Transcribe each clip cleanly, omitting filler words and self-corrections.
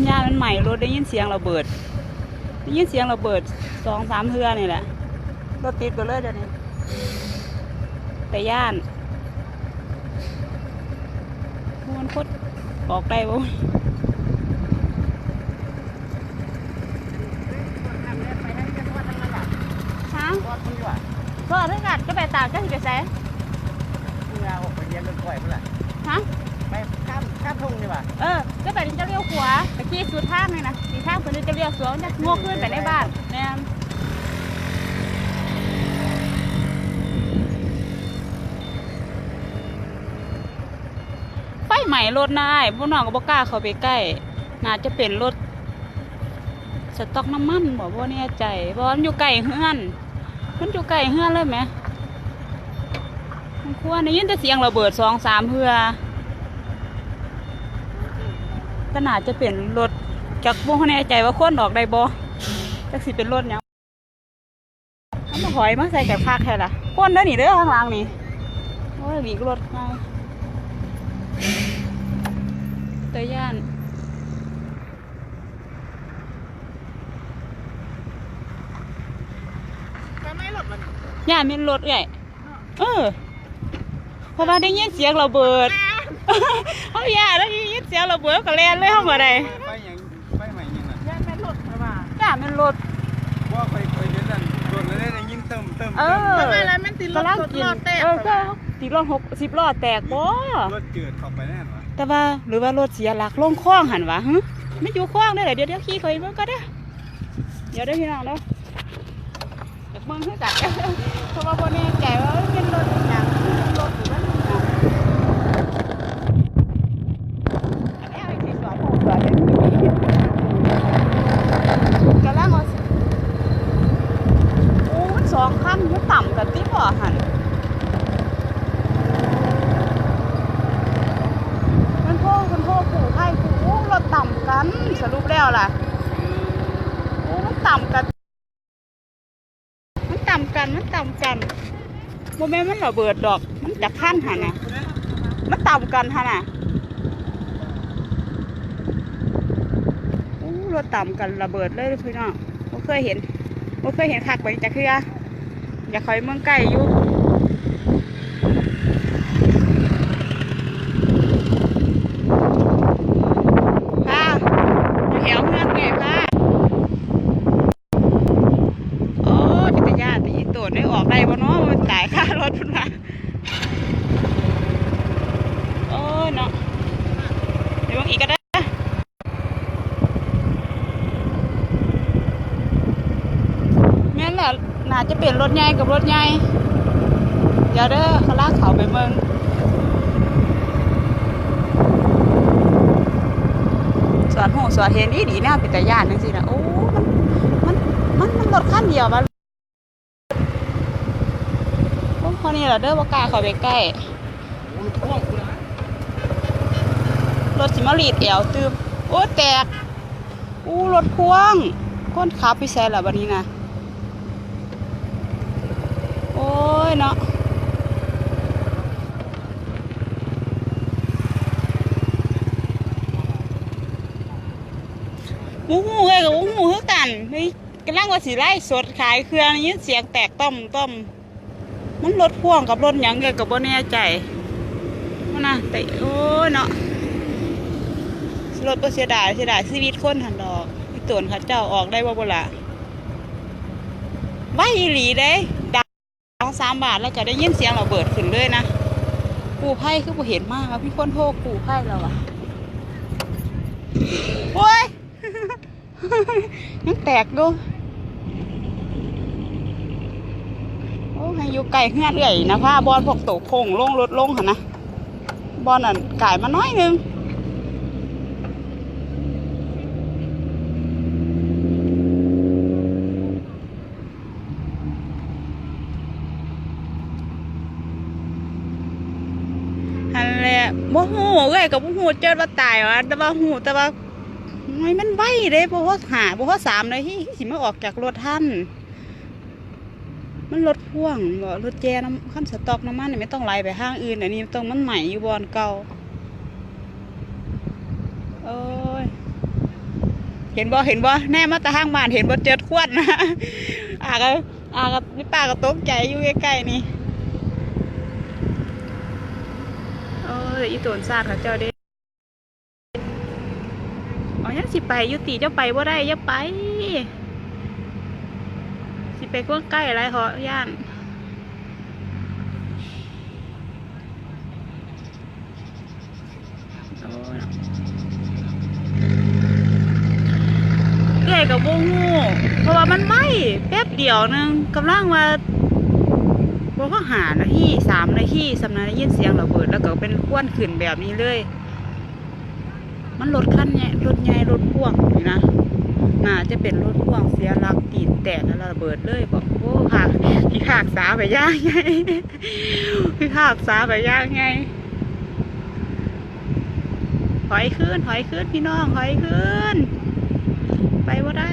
ย่านมันใหม่รถได้ยินเสียงระเบิดได้ยินเสียงระเบิด2-3เทื่อนี่แหละรถติดก็เลยเดี๋ยวนี้แต่ย่านมันพดออกได้บ่ฮะก็ถ้ากัดก็ไปตากก็สิไปแซ่เราออกไปเรียนรถไฟเมื่อไหร่ฮะไปข้ามทุ่งดีกว่าก็ไปจะเลี้ยวขวาไปขี่สุดทางเลยนะสีทางเพิ่นจะเลี้ยวสวนจะงอขึ้นไปในบ้านแม่ไฟใหม่รถนายพวกน้องก็บ่กล้าเข้าไปใกล้น่าจะเป็นรถสต็อกน้ำมันบ่แน่ใจเพราะมันอยู่ไกลเฮือนเลยไหมมันควรได้ยินแต่เสียงระเบิด2-3เทื่อก็น่าจะเป็นรถจากบ่แน่ใจว่าคนออกได้บ่จักสิเป็นรถหยังมันมาถอยมาใส่กับคากแค่ล่ะคนเด้อนี่เด้อข้างหลังนี่โอ้ยหลีกรถมาตะย่านย่านมีรถใหญ่เพราะว่าได้ยินเสียงระเบิดเขาย่าแล้วได้ยินเสียงระเบิดก็แล่นเลยเข้ามาได้ไฟใหม่ยังน่ะย่านเป็นรถใช่ป่ะย่านเป็นรถว่าไปเดินนั่นรถเลยได้ยินเติมทำไมแล้วมันติดรถล้อแตกก็ติดรถ60ล้อแตกบ่รถเกิดเข้าไปแน่นวะแต่ว่าหรือว่ารถเสียหลักลงคลองหันวะไม่อยู่คลองได้เลยเดี๋ยวขี่คอยมันก็ได้เดี๋ยวได้พี่น้องเด้อเดี๋ยวมึงให้จัดเพราะว่าคนนี้แก่ว่าเป็นรถอย่างรถหรือว่าอันนี้ไอ้ที่สวนผมสวนเลยกำลังเอาโอ้มัน2 คันมันต่ำกันที่บ่หันมันโทษขู่ให้ขู่รถต่ำกันสรุปแล้วล่ะโอ้มันต่ำกันโมเมนต์มันระเบิดดอกมันจะขั้นหันน่ะมันต่ำกันหันน่ะโอ้รถต่ำกันระเบิดเลยพี่น้องไม่เคยเห็นคักไปจากเคืออย่าคอยเมืองใกล้อยู่ค่ะอยู่แถวเมืองไงค่ะโอ้เป็นตาญาติอีโตนได้ออกได้บ่เนาะมันจ่ายค่ารถพุ่นมาโอ้เนาะเดี๋ยวบางอีกก็ได้แม่นแหละน่าจะเป็นรถใหญ่กับรถใหญ่เดี๋ยวเด้อเขาลากเขาไปเมืองสวนหูสวนเห็นดีแน่เป็นตาญาตินั่นสินะโอ้มันรถคันเดียวมันพอนี่เราเด้อว่ากล้าเข้าไปใกล้รถสิมาลีดแอวตื้มโอ้แตกรถพ่วงคนขับไปแซ่ละบัดนี้นะโอ้ยเนาะหูเลยกับหูคือกันนี่กำลังว่าสิไล่สดขายเครื่องยินเสียงแตกต้อมมันรถพ่วงกับรถหยังไงกับบ่แน่ใจมันนะแต่โอ้ยเนาะรถก็เสียดายชีวิตคนหันดอกพี่ตุ่นเขาเจ้าออกได้บ่ล่ะใบหลีได้ดัง2-3 บาทแล้วก็ได้ยินเสียงระเบิดขึ้นเลยนะกูไพ่คือกูเห็นมากพี่คนโทษกูไพ่เราอะโอ้ยยังแตกดูโอ้ให้อยู่ไก่เฮือนใหญ่นะพ่อบอลพวกโตโค้งลงรถลงหันนะบอลนั่นไก่มาน้อยนึงอันแหละบ่หูเลยกับบ่หูเจอว่าตายวะแต่ว่าหูแต่ว่ามันไวเลยบ่พอ3เลยที่สิมาออกจากรถท่านมันรถพ่วงบ่รถแจน้ำขั้นสต็อกน้ำมันไม่ต้องไล่ไปห้างอื่นอันนี้ต้องมันใหม่อยู่บอนเก่าโอ้ย เห็นบ่แน่มาแต่ห้างบ้านเห็นบ่เจอขวดนะกับนี่ป้าก็ตกใจอยู่ใกล้ๆนี่อีโตนซาดค่ะเจ้าเด้อ๋อยังสิไปยุติเจ้าไปบ่ได้อย่าไปสิไปก้นใกล้อะไรเหรอย่านเอ้ยกับวงงูเพราะว่ามันไหม้แป๊บเดียวนึงกำลังมาบอกว่าหานาที3 นาทีสำนักได้ยินเสียงระเบิดแล้วก็เป็นควันขึ้นแบบนี้เลยมันรถคันใหญ่รถพ่วงนี่นะน่าจะเป็นรถพ่วงเสียหลักตีนแตกแล้วระเบิดเลยบอกโอ้ค่ะพี่ขากสาไปย่างไงพี่ขากสาไปย่างไงถอยขึ้นพี่น้องถอยขึ้นไปว่าได้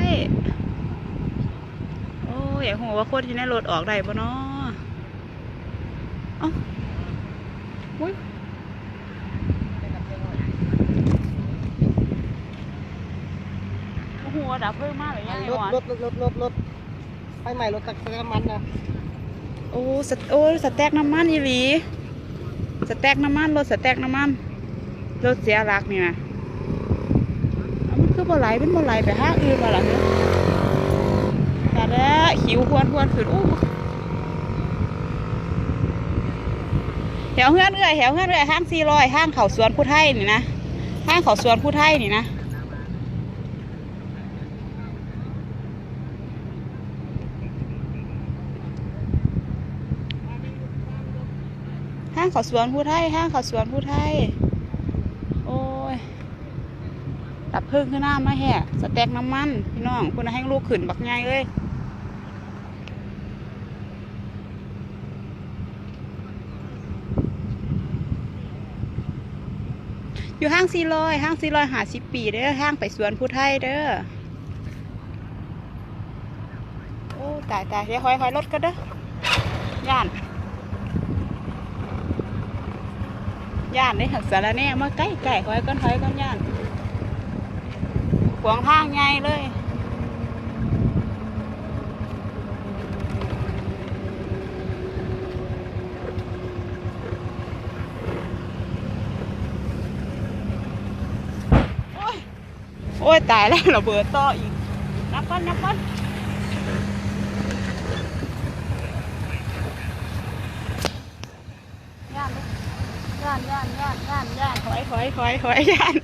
โอ้อยากหัวว่าคนที่ในรถออกได้ปะเนาะเอ้าอุ้ยหัวดับเพิ่มมากเลยยังไงวะรถไฟใหม่รถตักน้ำมันนะโอ้สแต็กน้ำมันอีหลีสแต็กน้ำมันรถสแต็กน้ำมันรถเสียหลักนี่นะมันคือบ่ไหลเป็นบ่ไหลไปห้างอื่นมาหรอเนี่ยแต่แล้วหิวควรขึ้นอู้แถวเฮือนเอื่อยห้าง400ห้างเขาสวนผู้ไทยนี่นะห้างเขาสวนผู้ไทยนี่นะห้างเขาสวนผู้ไทยโอ้ยดับเพลิงขึ้นหน้ามาแห่สแต็กน้ำมันพี่น้องคุณให้ลูกขึ้นบักง่ายเลยอยู่ห้าง450 ปีเด้อห้างไปสวนผู้ไทยเด้อโอ้ตายเดี๋ยวคอยรถกันเด้อย่านได้หักสารแน่มาใกล้คอยก้อนย่านขวางทางใหญ่เลยโอ้ยตายแล้วระเบิดต่ออีกนับก่อนย่านถอยย่าน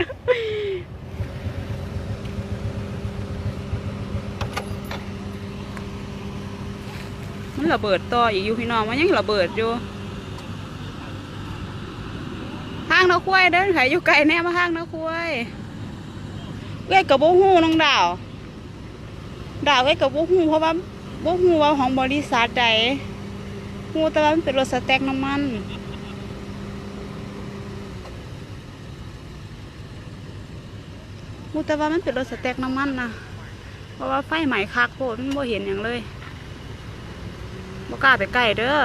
มันระเบิดต่ออีกอยู่พี่น้องมันยังระเบิดอยู่ห้างนกควายเด้อใครอยู่ไกลแน่มาห้างนกควายเอ้ยกับโบหูน้องดาวเอ้ยกับโบหูเพราะว่าโบหูว่าของบริษัทใดหูแต่ว่ามันเป็นรถสแต็กน้ำมันหูแต่ว่ามันเป็นรถสแต็กน้ำมันนะเพราะว่าไฟไหม้คักโคตรมันบ่เห็นอย่างเลยบ่กล้าไปใกล้เด้อ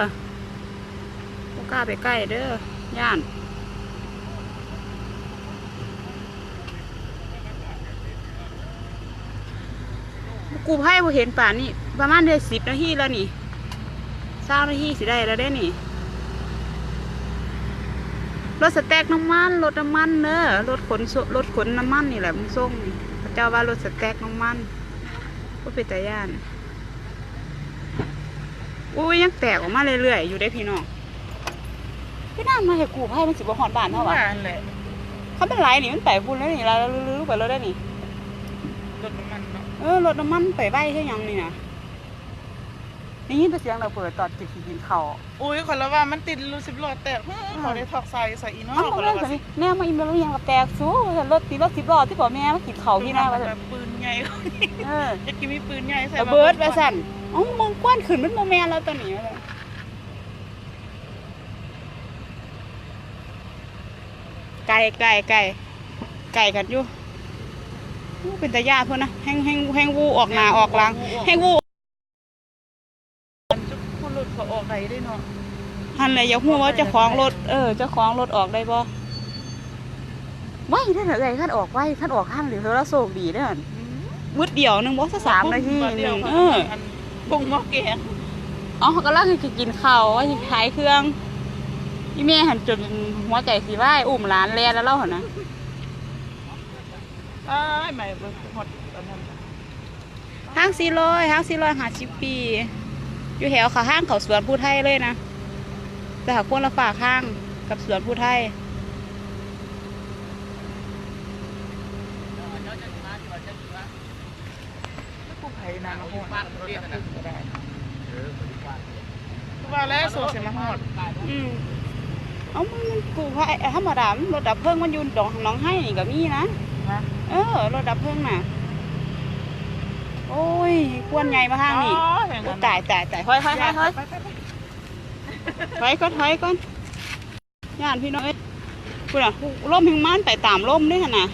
ย่านกูให้บ่เห็นป่านนี่ประมาณได้10 นาทีแล้วนี่20 นาทีสิได้แล้วได้นี่รถสแต็กน้ำมันรถน้ำมันเนอะรถขนน้ำมันนี่แหละมึงส่งพระเจ้าว่ารถสแต็กน้ำมันก็เป็นตาย่านอุ้ยยังแตกออกมาเรื่อยๆอยู่ได้พี่น้องพี่น้ามาให้กูให้มันสิบ่ฮอดบ้านเท่าไหร่เขาเป็นไรนี่มันไปพุ่นแล้วนี่เราลื้อไปแล้วได้นี่รถน้ำมันเนาะรถน้ำมันไปใบแค่ยังนี่นะนี่ยินแต่เสียงเราเปิดตอนกินข้าวอุ้ยคนละว่ามันติดรูสิบล้อแตกขอได้ถอกใส่อีน้องคนละว่าแม่มาอีเมลยังกับแตกสู้รถ10 ล้อที่บอกแม่มากินข้าวที่หน้าว่าปืนใหญ่จะกินมีปืนใหญ่ใส่เบิร์ดไปสั่นมึงกว้านขึ้นมันโมแมนแล้วตอนนี้ไก่กันอยู่เป็นตาญาเพื่อนนะแห้งวูออกหน้าออกหลังแห้งวูคนรถเขาออกไหนได้เนาะหันเลยอยากหัวว่าเจ้าของรถเจ้าของรถออกได้บ่ไว้ได้เหรอไงขั้นออกไว้ขั้นออกขั้นหรือเธอแล้วโศกดีได้เหรอ มืดเดียวหนึงบ่ซะ3 นาที เดี นึ ยว ง อันปรุงหม้อแกง อ๋อเขากำลังสิกินข้าวว่าสิขายเครื่องอีแม่หันจนหัวใจสิวายอุ้มหลานแลแล้วเล่าหั่นนะ อ้ายใหม่เบิ่งฮอดอันนั้น ห้าง450 ปี อยู่แถวเขาห้างเขาสวนผู้ไทยเลยนะแต่หากคนละฝากห้างกับสวนผู้ไทย ผู้ไผนางฮอดก็ได้ว่าแล้วโซเสียมาฮอด อืมเอามันกูไทยธรรมดามันรถดับเพลิงมันอยู่ดองหน้องให้นี่ก็มีนะ นะ รถดับเพลิงน่ะ โอ้ยควนใหญ่มาห้างนี่ อ๋ออย่างนั้น ตายถอยก่อนย่านพี่น้องเอ้ยพูดอ่ะล่มหิงมันไปตามล่มด้วยนะ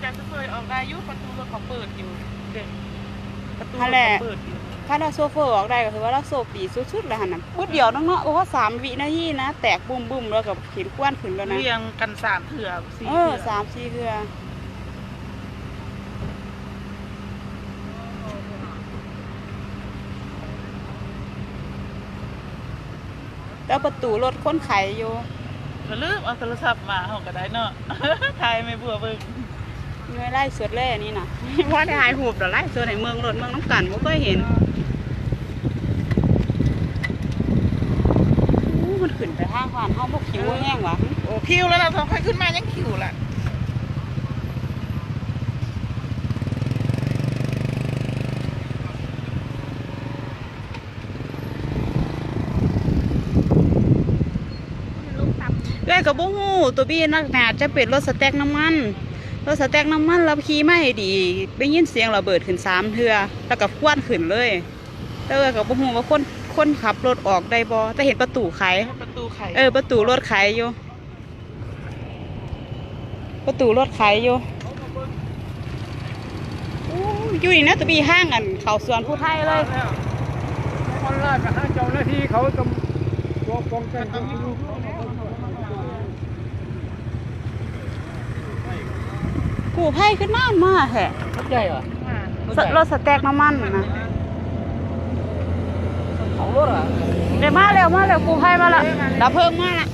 จังเคยออกได้ยุประตูรถเขาเปิดอยู่เด็กประตูรถ นั่นแหละ เขาเปิดอยู่ ถ้าเราโซเฟอร์ออกได้ก็คือว่าเราโซปีสุดๆเลยหันน่ะพูดเดียวน้องเนาะโอ้ว่า3 วินาทีนะแตกบุ้มแล้วกับขีดกว้านขึ้นแล้วนะ เรียงกัน3 เถื่อ4 เอ เถื่ อ3-4เทื่อแล้วประตูรถคนไขอยู่ ก็ลืมเอาโทรศัพท์มาเฮาก็ได้เนาะ ถ่ายไม่บัวเบิ่ง ไม่ไล่สวดแล่นี่นะ ว่าได้หายหูบเดี๋ยวไล่สวดในเมืองรถเมืองน้ำกันไม่เคยเห็นอู้มันขึ้นไปห้างผ่านห้องพวกคิวแห้งวะ โอ้คิวแล้วเราค่อยขึ้นมายังคิวล่ะ เอ้ยกับบุ้งูตัวบี้นักหนาจะเป็นรถสแต็กน้ำมันรถสแต็กน้ำมันเราขี่ไม่ดีได้ยินเสียงระเบิดขึ้น3 เทื่อแล้วก็คว้านขึ้นเลยแต่เอ้ยกับบุ้งูว่าคนขับรถออกได้บ่แต่เห็นประตูไข ประตูไข ประตูรถไขอยู่ประตูรถไขอยู่อู้อยู่นี่นะตัวบี้ห้างกันเขาสวนผู้ไทยเลย คนแรกกับเจ้าหน้าที่เขากำตัวป้องกันตัวลูก กูไพ่ขึ้นน่านมากแฮะ รถใหญ่เหรอ รถสแต็กน้ำมันนะ ของรถอ่ะ เดี๋ยวมาแล้วกูไพ่มาละดับเพลิงมาละ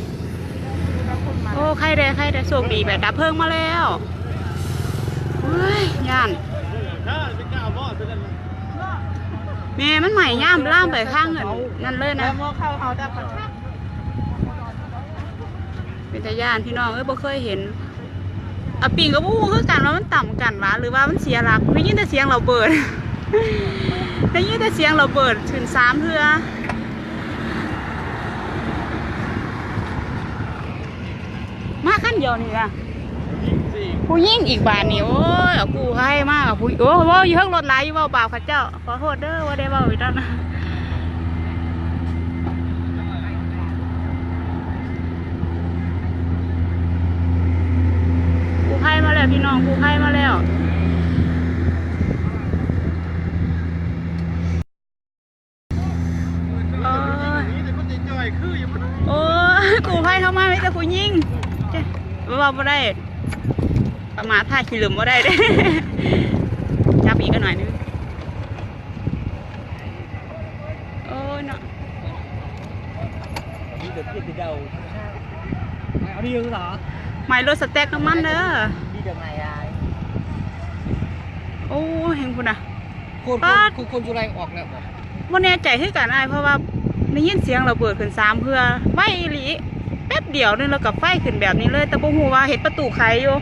โอ้ใครได้โชคดีแบบดับเพลิงมาแล้วเฮ้ยย่านแม่มันใหม่ย่ามล่ามไปข้างเงินนั่นเลย แล้ นะ วมอเข้าเอาได้ประทับ เป็นตาย่านพี่น้องบ่เคยเห็นอ่ะปิงกับบูคือกันว่ามันต่ำกันวะหรือว่ามันเสียหลักได้ยินแต่เสียงเราเบิด ได้ยินแต่เสียงเราเบิดถึง3 เทื่อมาขั้นเดียวนี่ล่ะผู้ยิ่งอีกบาทนี่โอ้ยเอากูให้มากผู้โอ้ว่าอยู่เพิ่งรถไหลอยู่เบาเปล่าข้าเจ้าขอโทษเด้อว่าได้เบาอีกแล้วนะกูให้มาแล้วพี่น้องกูให้มาแล้วโอ้ยกูให้เข้ามาไม่แต่ผู้ยิ่งว่าไม่ได้ประมาทท่าขี้ลืมไม่ได้เด้ จับอีกหน่อยนึงโอ้ยเนาะ นี่เด็กเด็กเดาเอาดีเหรอ หมายรถสแต็กน้ำมันเด้อ ดีเด็กไหนอ่ะ โอ้เห็นคุณอ่ะ คนจุไรออกแล้วบอก ว่าแน่ใจคือกันไอ้เพราะว่าได้ยินเสียงเราเปิดขึ้น3 เพื่อไฟอีหลีแป๊บเดียวนึงแล้วกับไฟขึ้นแบบนี้เลยแต่บ่ฮู้ว่าเห็นประตูไขอยู่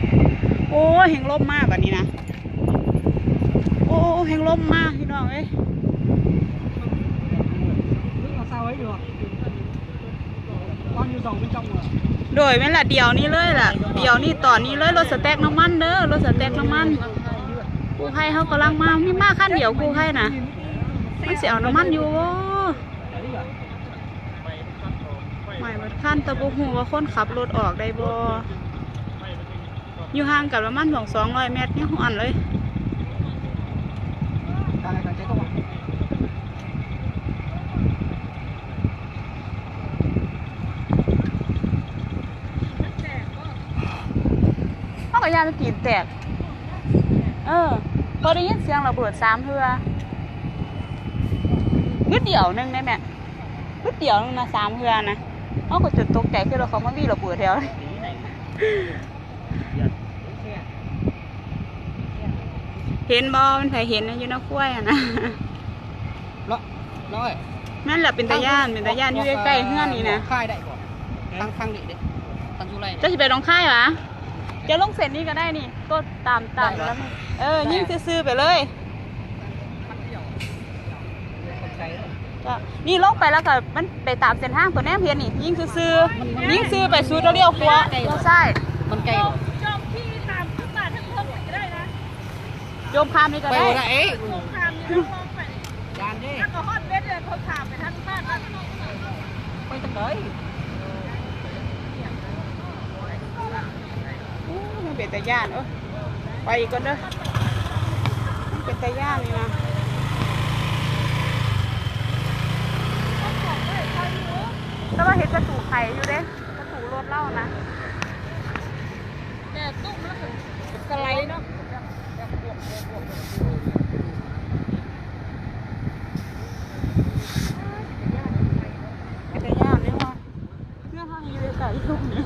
โอ้เฮงล่มมากแบบนี้นะโอ้เฮงล่มมากพี่น้องเอ้ย เอาเสาไว้อยู่ตอนอยู่2 เป็นจังหวะ โดยแม่นละเดียวนี้เลยล่ะเดียวนี้ตอนนี้เลยรถสแต็กน้ำมันเด้อรถสแต็กน้ำมันกูให้เขากำลังมามีมาขั้นเดียวกูให้นะมันเสียน้ำมันอยู่บ่หมายว่าขั้นตะบุหูว่าคนขับรถออกได้บ่อยู่ห่างกับประมาณ200 เมตรนี่หันเลยเขาก็ยานตีนแตก พอได้ยินเสียงระเบิด3 เทื่อนิดเดียวนึงได้แม่นิดเดียวนึงนะ3 เทื่อนะเขาก็จุดตกใจคือเราเขามามีระเบิดแถวเห็นบอมันใครเห็นนะอยู่นักกล้วยนะ น้อย นั่นแหละเป็นตาย่านอยู่ใกล้ๆเฮือนนี่นะ ค่ายได้ก่อนตั้งดิเด้ตั้งอยู่ไร จะไปลงค่ายวะจะลงเส้นนี้ก็ได้นี่ก็ตามแล้วยิ่งซื่อๆไปเลยนี่ลงไปแล้วก็มันไปตามเส้นทางตัวแนมเพียนนี่ยิ่งซื่อไปสุดเราเลี้ยวขวาเราใช่ มันไกล จอมที่ตามขึ้นมาทั้งเพิ่มก็ได้นะ โยมพามนี่ก็ ไป ได้ ได้เอ๊ะ สงครามนี่ต้องมองไป ยานดิ ถ้าก็ฮอตเวสเลยเขาถามไปทั้งบ้าน ไปตั้งเลย มันเป็นตาย่านไปอีกก่อนเด้อมันเป็นตาย่านนี่นะแต่ว่าเห็นกระถูไข่อยู่เด้กระถูรถเล่านะ แต่ตุ้มแล้วก็สไลด์เนาะ เป็นตาย่านนี่ว่าเรื่องห้างอยู่ในไก่ทุกนี่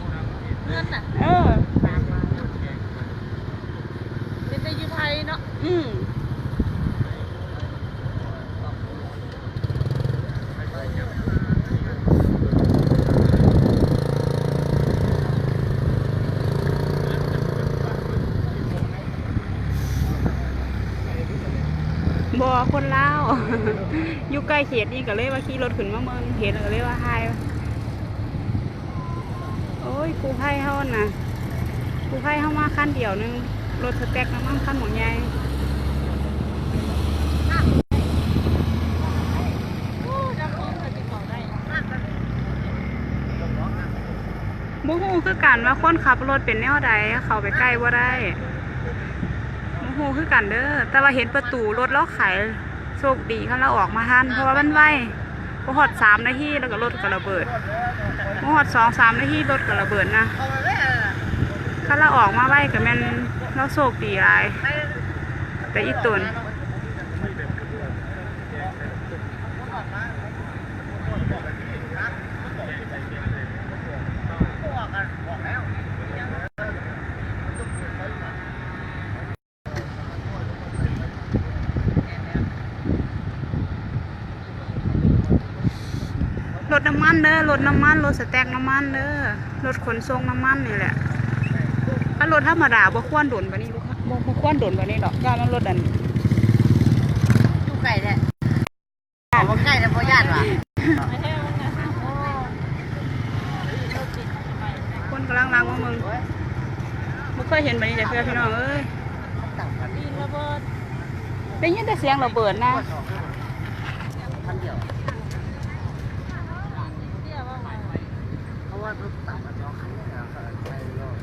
เงินน่ะ เป็นในยูไทยเนาะ บ่คนลาว อยู่ใกล้เขตนี่ก็เลยว่าขี่รถขึ้นมาเมืองเห็นก็เลยว่าหายโอ้ยกูไผ่เฮาน่ะกูไผ่เฮามาคันเดียวนึงรถสแต็กน้ำมันคันหมองใหญ่บ่ฮู้คือกันว่าคนขับรถเป็นแนวใดเข้าไปใกล้บ่ได้บ่ฮู้คือกันเด้อแต่ว่าเห็นประตูรถเราไขโชคดีคันเราออกมาทันเพราะว่ามันไวบ่ฮอด3 นาทีแล้วก็รถก็ระเบิดบ่ฮอด2-3 นาทีรถก็ระเบิดนะคันเราออกมาไวก็แม่นเราโชคดีหลายแต่อีตุนรถน้ำมันเด้อรถน้ำมันรถสแต็กน้ำมันเด้อรถขนส่งน้ำมันนี่แหละถ้ารถธรรมดาบ่ควรโดนกว่านี้ลูกค้าบ่ควรโดนกว่านี้ดอกย่านมันรถอัน อยู่ไก่แท้บ่ไก่แต่บ่ญาติว่ะ คนกำลังล้างว่ามึงบ่เคยเห็นแบบนี้แต่เพื่อนพี่น้องเอ้ย ระเบิด ได้ยินแต่เสียงระเบิดนะ พันเดียว เที่ยวว่าไง เพราะว่ารถต่ำมัน2 คันเนี่ยนะไปรอบ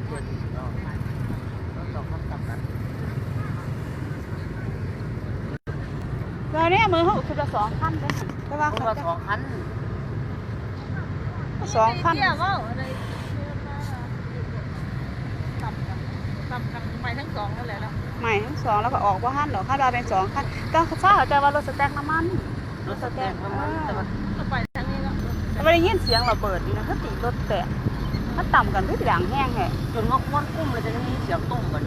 เพื่อนรอบรถ2 คันต่ำกัน แล้วเนี่ยมือเขาคือละ2 คันเลยแต่ว่า เพราะ เขา ว่า จะ 2 คัน 2 คัน เที่ยวว่าอะไรตับกันไปทั้งสองนั่นแหละแล้ว ใหม่ทั้ง2แล้วก็ออกว่าหันดอกค่าดาวเป็น2 คันแต่ทราบแต่ว่ารถสแต็กน้ำมัน รถสแต็กน้ำมันแต่ว่า ก็ไปทั้งนี้แล้ว แต่ไม่ได้ยินเสียงระเบิดนี่นะเขาตีรถแตกมันต่ำกันด้วยดังแห้งแฮะ จนงอกม้วนกุ้มเลยจะมีเสียงตุ้มกัน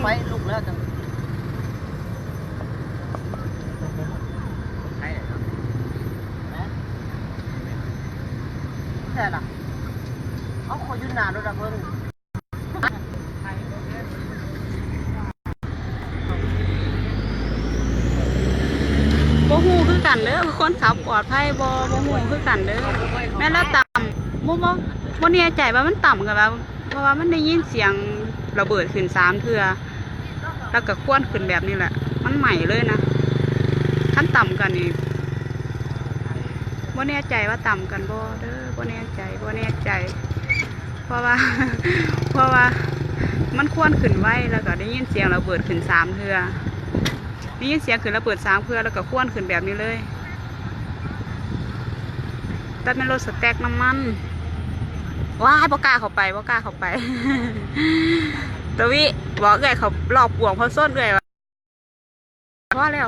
ไฟลุกแล้วจังใช่ล่ะเอาขอยืนนานด้วยนะเพิ่ง บ่ฮู้คือกันเด้อคนขับปลอดภัยบ่ฮู้คือกันเด้อแม่นแล้วต่ำบ่แน่ใจว่ามันต่ำกันแล้วเพราะว่ามันได้ยินเสียงระเบิดขึ้น3 เทื่อแล้วก็ควนขึ้นแบบนี้แหละมันใหม่เลยนะคันต่ำกันนี่บ่แน่ใจว่าต่ำกันบ่เด้อบ่แน่ใจเพราะว่า เพราะว่ามันควนขึ้นไวแล้วก็ได้ยินเสียงระเบิดขึ้น3 เทื่อได้ยินเสียงขึ้นระเบิด3 เทื่อแล้วก็ควนขึ้นแบบนี้เลยแต่เป็นรถสแต็กน้ำมันว้ายบ่กล้าเข้าไป ตวิบอกเลยเขาหลอกปวงเขาส้นเลยว่ะพอแล้ว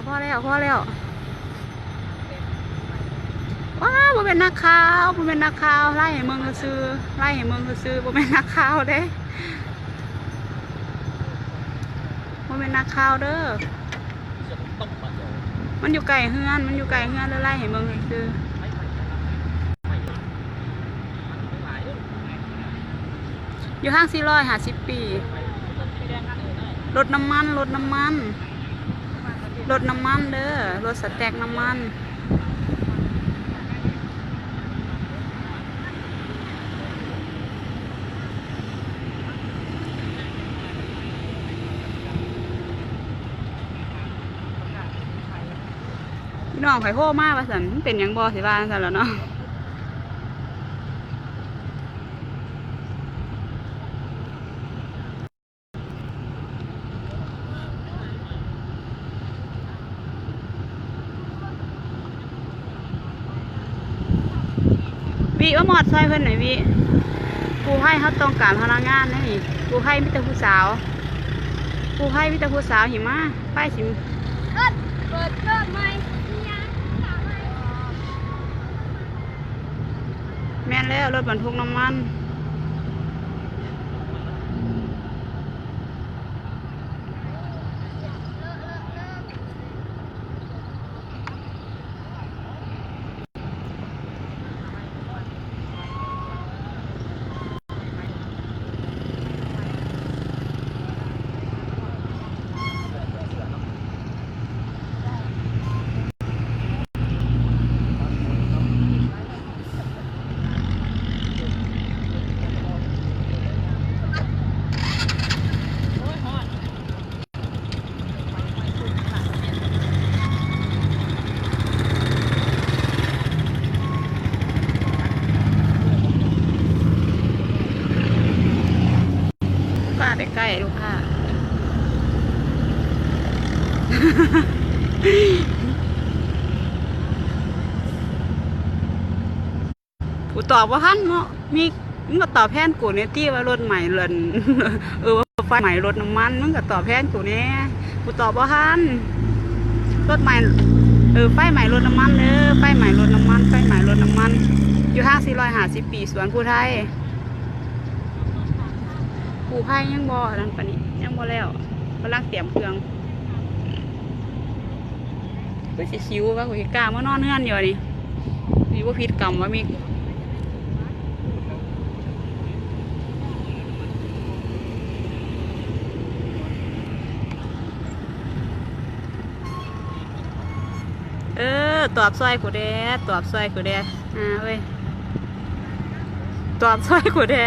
ว้าวบ่เป็นนักข่าวไล่ให้เมืองซื้อบ่เป็นนักข่าวเด้บ่เป็นนักข่าวเด้อมันอยู่ไกลเฮือนแล้วไล่ให้เมืองซื้ออยู่ห้าง450 ปีรถน้ำมันเด้อรถสแต็กน้ำมันพี่น้องไข่โห่มากว่าสันเป็นยังบอสิบ้านสันแล้วเนาะวิว่าหมอดซอยเพื่อนไหนวิกูให้เขาต้องการพนักงานนะนี่กูให้มิตรผู้สาวหิมะป้ายสิมเปิดเครื่องไหมแม่นแล้วรถบรรทุกน้ำมันใกล้ลูกค้ากูตอบว่าฮั่นเนาะมึงก็ตอบแทนกูเนี่ยที่ว่ารถใหม่เลยว่าไฟใหม่รถน้ำมันมึงก็ตอบแทนกูเนี่ยกูตอบว่าฮั่นรถใหม่ไฟใหม่รถน้ำมันไฟใหม่รถน้ำมันอยู่ห้าง450 ปีสวนภูไทยกูไพ่ยังบ่นั่นปะนี้ยังบ่แล้วกำลังเตรียมเครื่องกูสิชิวว่ากูสิกล้ามานอนเฮือนอยู่นี่มีว่าผิดกรรมว่ามีตอบซอยกูแด้เว้ยตอบซอยกูแด้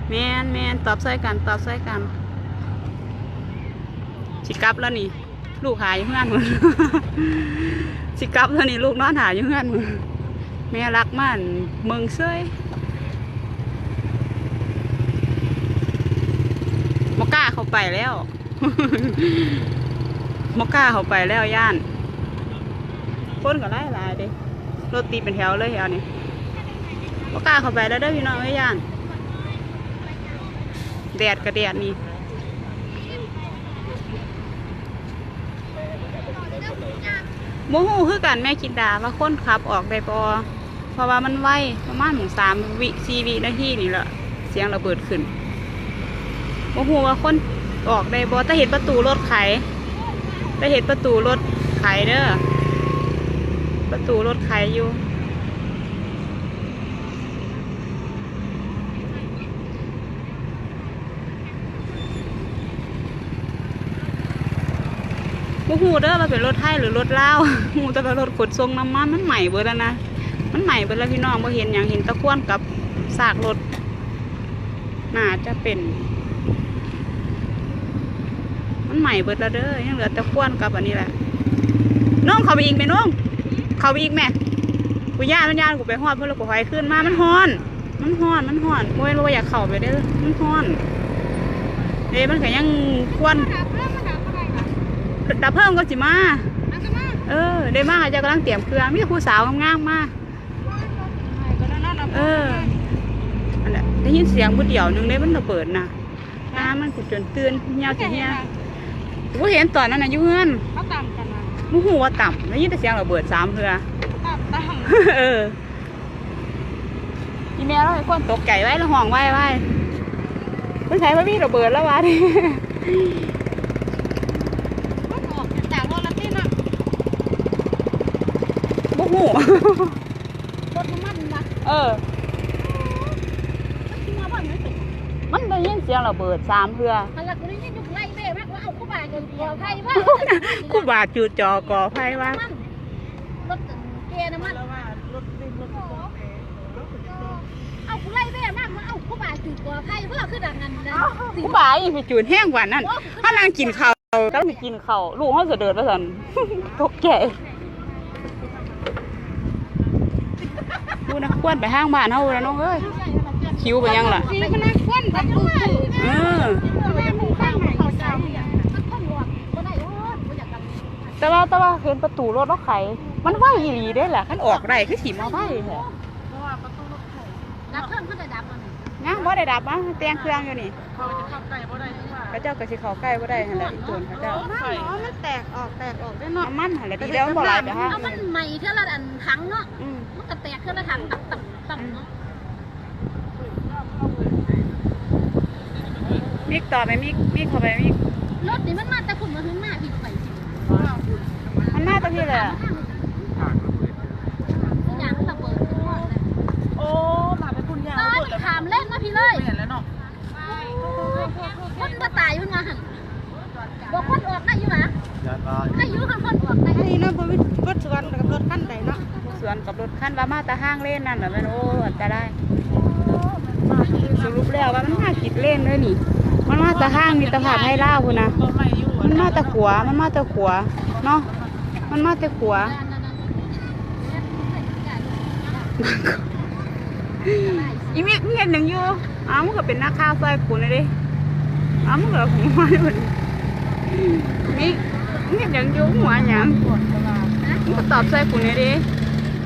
แมนตอบซอยกันสิกลับแล้วนี่ลูกหายอยู่เฮือนมึง สิกลับแล้วนี่ลูกนอนหายอยู่เฮือนมึงแม่รักมันมึงเซ้ยมกล้าเข้าไปแล้ว ย่านคนก็ไล่เด้รถตีเป็นแถวเลยเอานี่มกล้าเข้าไปแล้วเด้อพี่น้องเอ้ยย่านแดดกับแดดนี่โมโหคือกันแม่คิดด่าว่าคนขับออกได้ปอเพราะว่ามันไวประมาณ3 วิ 4 วินาทีนี่แหละเสียงระเบิดขึ้นโมโหว่าคนออกได้ปอแต่เห็นประตูรถไขเด้อประตูรถไขอยู่บ่ฮู้เด้อว่าเป็นรถไทยหรือรถลาวฮู้แต่ว่ารถขนส่งน้ำมันมันใหม่เบิดแล้วนะมันใหม่เบิดแล้วพี่น้องบ่เห็นหยังเห็นตะกวนกับซากรถน่าจะเป็นมันใหม่เบิดแล้วเด้อยังเหลือตะกวนกับอันนี้แหละน้องเข้าไปอีกแม่น้องเข้าไปอีกแม่กูย่านกูไปฮอดเพิ่นแล้วกูหอยขึ้นมามันฮ้อนบ่แม่นว่าอยากเข้าไปเด้อมันฮ้อนเด้มันก็ยังควนดับเพิ่มก็สิมาได้มากอาจจะกำลังเตรียมเครื่องมีแต่ผู้สาวงามๆมากอันนั้น ได้ยินเสียงผู้เดียวนึงได้มันระเบิดนะน้ำมันขุดจนตื่นเหี่ยวสิเหี่ยว่าเห็นตอนนั้นน่ะอยู่เฮือน เขาต่ำกันนะ มูหูว่าต่ำได้ยินแต่เสียงระเบิด3เทื่อ ต่ำ เอออีแม่เราให้คนตกใจไว้แล้วห้องไว้เพิ่นใช้ว่ามีระเบิดแล้ววะดิ มันออกจากรถละที่น่ะ บ่หู รถน้ำมันนะ เออ ที่มาบ้านไม่เป็น มันได้ยินเสียงระเบิด3เทื่อ อะไรกูนี่ยุกไล่แม่มากว่าเอาเข้าไปจนตัวไฟว่า กูบาดจูจอก่อไฟว่าร ถเกียร์น้ำมันเอากูไล่แม่มากว่าเอาเข้าไปจุดตัวไฟเพื่อขึ้นดังนั้นนะ กูบาอีไปจูดแห้งกว่านั้นถ้านางกินข้าวก็ไปกินข้าวลูกเฮาจะเดินไปซั่น ตกใจกูนะควรไปห้างบ้านเฮาแล้วน้องเอ้ยคิวไปยังล่ะ สีพนักงานแบบตู้ เออ แม่มึงข้างไหนเขาเจ้าอย่างมันต้องหลอกก็ได้โอ้ยไม่อยากกัน แต่ว่าเห็นประตูรถเราไขมันไหวอีหลีได้แหละคันออกได้คือสิมาไหวแหละ เพราะว่าประตูรถไถดับเครื่องก็จะดับมัน นะบ่ได้ดับมาแต่งเครื่องอยู่นี่ เขาจะเข้าใกล้บ่ได้ที่ว่า พระเจ้าก็สิเข้าใกล้บ่ได้หั่นแหละอีตัวพระเจ้า มันแตกออกได้เนาะ น้ำมันหั่นแหละดีแล้วมันบ่หลายไปฮะ เอามันใหม่เท่าละอันถังเนาะ อืม มันก็แตกเท่าละถังตับเนาะ มิกต่อไปมิกเข้าไปมิก รถนี่มันมาแต่คุณมาถึงหน้าพี่ไปสิ มันมาตรงนี้เลยอะ อย่างระเบิดขึ้นหมดเลย โอ้มาเป็นคุณยา ตอนขามเล่นนะพี่เลย เห็นแล้วเนาะ คนมาตายมันมาหันบอกคนออกได้อยู่นะ ยาตาย ได้อยู่คนออกได้ อันนี้เนาะบ่มีรถสวนกับรถคันใดเนาะ สวนกับรถคันว่ามาแต่ห้างเล่นนั่นน่ะแม่นโอ้อันตรายสรุปแล้วว่ามันมาคิดเล่นเลยนี่ มันมาแต่ห้างมิตรภาพให้ล่าพุ่นนะมันมาแต่ขวามันมาแต่ขวาเนาะมันมาแต่ขวา อีมิกมีเห็นหนึ่งอยู่อ้าวมันก็เป็นนักข่าวซอยคุณเลยดิอ้าวมันก็หัวอยู่มิกมีเห็นหนึ่งอยู่หัวหยังมันก็ตอบซอยคุณเลยดิ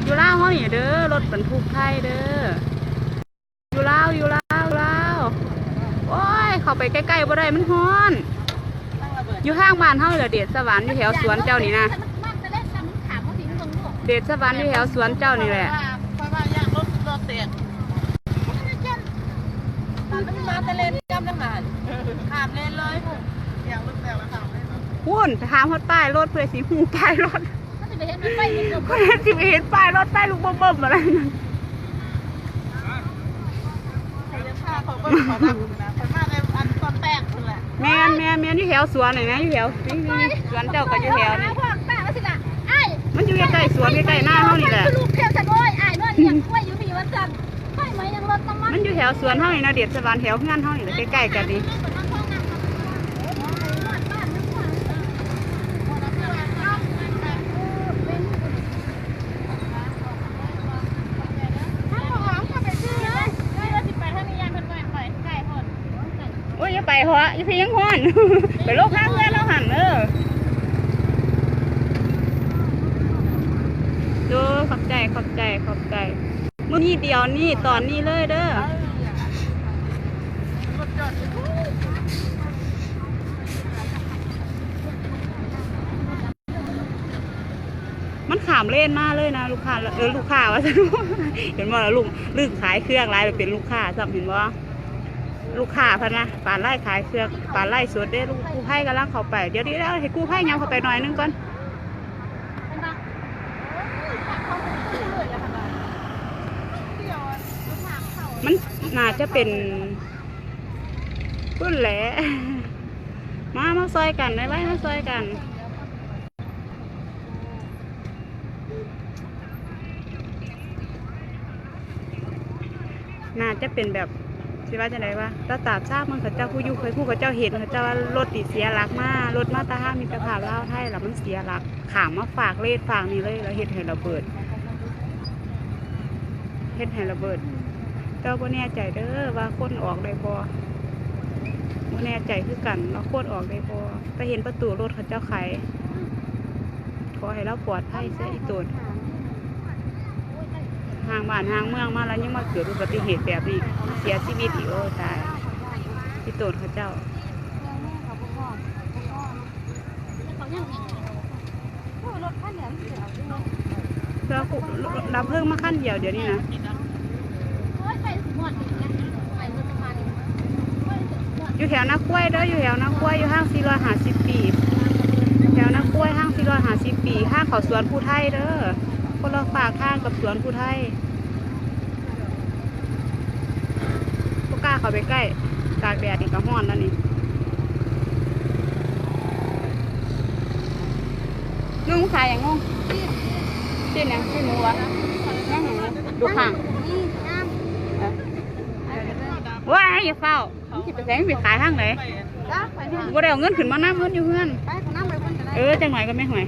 อยู่ล่าวเขานี่เด้อรถบรรทุกไทยเด้ออยู่ล่าวโอ้ยเข้าไปใกล้ๆบ่ได้มันฮ้อน อยู่ข้างบ้านเฮาเหรอเดชสวรรค์อยู่แถวสวนเจ้านี่นะเดชสวรรค์อยู่แถวสวนเจ้านี่แหละ เพราะว่าอย่างรถแตกมันมาแต่เลนจำได้ไหมขามเลนเลย อย่างรถแตกแล้วค่ะ พุ่นถามฮอดป้ายรถเพื่อสิหูป้ายรถ มันจะไปเห็นมันไปมันก็ เพื่อสิไปเห็นป้ายรถป้ายลูกเบิ่มๆอะไรนั่น ใครจะฆ่าเขาก็ขอรับนะคนมาในอันตอนแตกคนแหละ แม่นอยู่แถวสวนนี่นะอยู่แถวนี่สวนเจ้าก็อยู่แถวนี่ พวกแตกแล้วสิล่ะไอ้ มันอยู่ใกล้ๆสวนใกล้ๆหน้าเฮานี่แหละ ลูกเทียมฉันโอ้ยไอ้เมื่อยังกล้วยอยู่พี่วันจันทร์ไม่ไหมยังรถน้ำมัน มันอยู่แถวสวนเฮานี่นะเดชสวรรค์แถวงานเฮานี่แหละใกล้ๆกันนี่โอ้ยอย่าไปหัวอย่าไปยังฮ้อน ไปโลกข้างเพื่อนเราหันดูขอบใจมื้อนี้เดียวนี่ตอนนี้เลยเด้อมันขามเล่นมากเลยนะลูกค้าว่าจะรู้ เห็นว่าลูกขายเครื่องไรเป็นลูกค้าซ้ำเห็นว่าลูกค้าพันนะปานไล่ขายเครื่องปานไล่สดได้ลูกกู้ไผ่กำลังเข้าไปเดี๋ยวให้กู้ไผ่ยำเข้าไปหน่อยนึงก่อนมันน่าจะเป็นพุ่นแหละ มาซอยกันได้ไหมมาซอยกันน่าจะเป็นแบบสิว่าจะไหนวะตาตาบทราบมันเขาเจ้าผู้อยู่เคยผู้เขาเจ้าเห็นเขาเจ้าว่ารถติดเสียหลักมารถมาตาห้ามีตะขาบเล่าไทยแล้วมันเสียหลักขามมาฝากเลดฝากนี่เลยแล้วเฮ็ดให้ระเบิดเจ้าบ่แน่ใจเด้อว่าคนออกได้บ่แน่ใจคือกันว่าคนออกได้บ่ไปเห็นประตูรถเขาเจ้าไขขอให้เราปลอดภัยเสียอีกตัว ห่างบ้านห่างเมืองมาแล้วยังมาเกิดอุบัติเหตุแบบนี้เสียชีวิตอีกโอ้ตายพี่โตดเขาเจ้าเราดับเพลิงมาขั้นเดียวเดี๋ยวนี้นะอยู่แถวนักกล้วยเด้ออยู่แถวนักกล้วยอยู่ห้าง450 ปีแถวนักกล้วยห้าง450 ปีห้างเขาสวนภูไทยเด้อคนละฝากข้างกับสวนภูไทยพวกกล้าเขาไปใกล้ตากแดดอีกกระห้อนแล้วนี่นุ่งขายอย่างนุ่งชื่อเนี่ยชื่อหนูวะนั่งดูข้างว้ายอย่าเฝ้าที่ไปแสงไปขายห้างไหนก็ได้เอาเงินขึ้นมาน้ำเงินอยู่เงินจังหน่อยก็ไม่ห่วย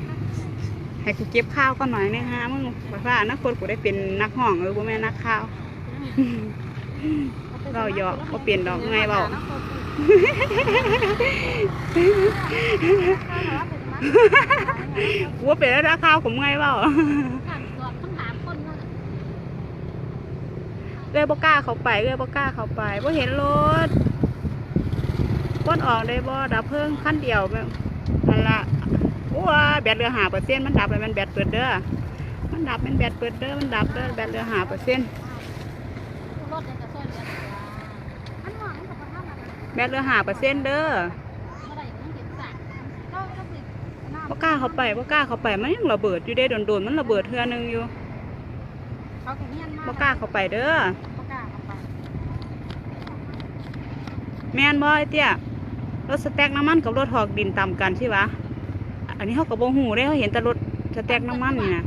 ให้กูเก็บข้าวก็หน่อยนะฮะมึงว่านักคนกูได้เป็นนักห้องกูไม่นักข้าวเราหยอกก็เปลี่ยนดอกไงเบากูว่าเปลี่ยนแล้วนักข้าวผมไงเบาเลยบ่กล้าเขาไปเลยบ่กล้าเขาไปบ่เห็นรถก้นออกได้บ่ดับเพลิงขั้นเดียวนั่นละว้าแบตเหลือ5%มันดับไปมันแบตเปิดเด้อมันดับมันแบตเปิดเด้อมันดับเด้อแบตเหลือ5%แบตเหลือ5%เด้อบ่กล้าเขาไปบ่กล้าเขาไปมันยังระเบิดอยู่ได้โดนๆมันระเบิดเทื่อนึงอยู่บ่กล้าเขาไปเด้อแม่นบ่ไอ้เตี้ยรถสแต็กน้ำมันกับรถหอกดินต่ำกันใช่ปะอันนี้เขากับโบหูได้เขาเห็นแต่รถสแต็กน้ำมันนี่นะ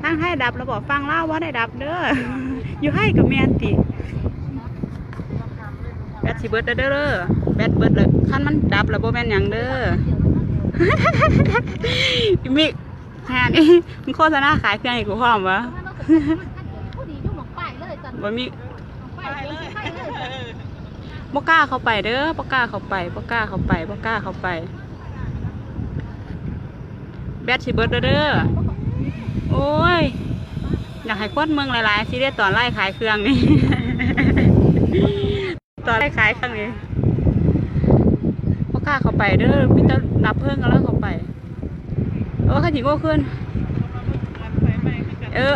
ทางให้ดับเราบอกฟังเล่าว่าได้ดับเด้อ อยู่ให้กับแมนติแบตสิเบิดเด้อแบตเบิดเลยขั้นมันดับแล้วโบแมนอย่างเด้อ มิแฮนี่มันโฆษณาขายเครื่องอีกกูพร้อมวะบ่มีบ่กล้าเข้าไปเด้อบ่กล้าเข้าไปบ่กล้าเข้าไปบ่กล้าเข้าไปแบตสิเบิดเด้อโอ้ยอยากให้คนเมืองหลายๆสิได้ตอนไล่ขายเครื่องนี่ ตอนไล่ขายเครื่องนี้บ่กล้าเข้าไปเด้อมีแต่นับเพิ่งกันแล้วเข้าไปข้าจิโก้ขึ้น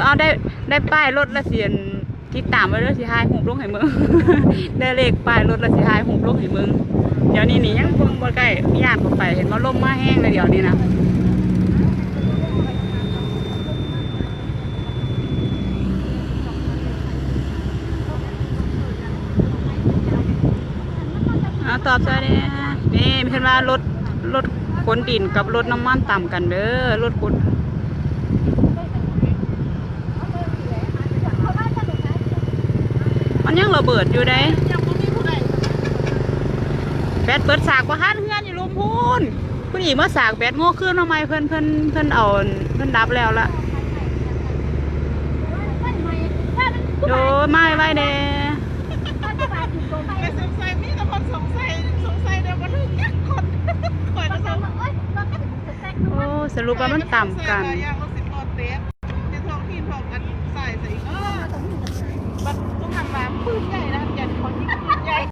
เอาได้ป้ายรถละเสียนติดตามไว้ด้วยสิหายหุบลงให้มึง ได้เลขป้ายรถละสิหายหุบลงให้มึงเดี๋ยวนี้นี่ยังเพิ่งบ่ใกล้ญาติเข้าไปเห็นว่าลมมาแห้งเลยเดี๋ยวนี้นะตอบใช่เนี่ยนี่เห็นว่ารถขนดินกับรถน้ำมันต่ำกันเด้อรถขนมันยังระเบิดอยู่ได้แบตเปิดสากว่าฮั่นเพื่อนอยู่ลุมพูนผู้หญิงมาสากแบตโง่ขึ้นทำไมเพื่อนเอาเพื่อนดับแล้วล่ะโดไม่ไว้เด้สงสัยมีแต่คนสงสัยเดี๋ยวมาถึงยักษ์คนข่อยจะสงสัยโอ้สรุปว่ามันต่ำกันอย่างรถสิบล้อเต็มในท้องที่ท้องกันใส่อีกบัดต้องทำแบบปืนใหญ่